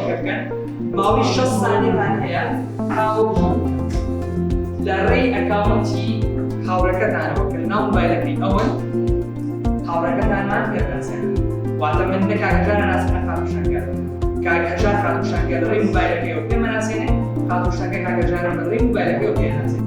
ڕۆژێ بکەن ماوەی 6 سانیەتان هەیە تاوەکو لە ڕێی ئەکاونتی هاوڕێکەتانەوە کە لەناو مۆبایلەکەی ئەوەن هاوڕێکەتانمان پێدەناسێن واتە من نە کاکەجار ناسێنە خاتوشەنگەر کاکەجار خاتوشەنگەر لە ڕێی مۆبایلەکەیەوە پێمەناسێنێ خاتوشەنگەر کاکەجارە لە ڕێی مۆبایلەکەیەوە پێناسێن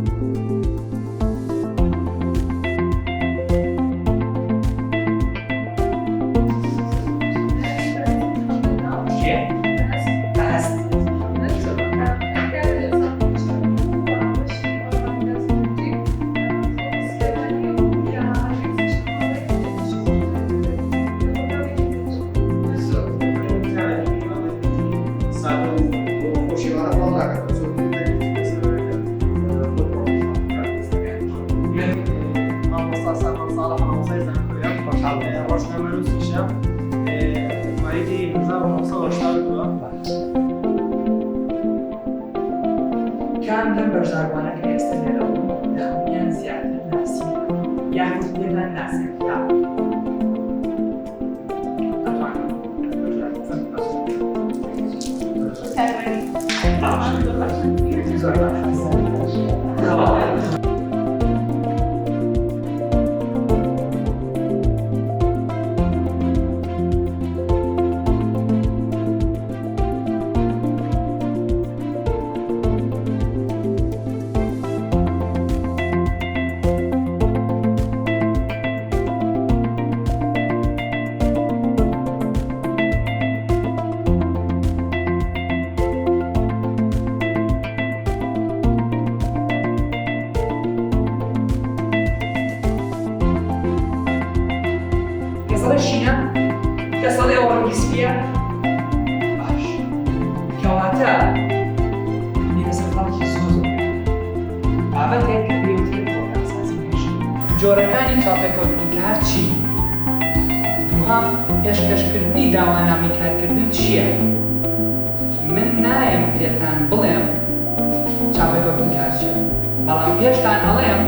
کام لەم بەشداروانە کە ئێستا لێرەون لە هەموویان زیاتر ناسین یاخود پێتان ناسێن تا شینە کە سەڵێ وەرگیسپیە باش کەواتە لێسەر خەڵکی زۆر بابەتێک کە پێوترێت پرۆگرامسازی مێژن جۆرەکانی چاوپێکەوتنی کار چی؟ دووهەم پێشکەشکردنی داوانامی کارکردن چییە؟ من نایم پێتان بڵێم چاوپێکەوتنی کار چییە بەڵام پێشتان ئەڵێم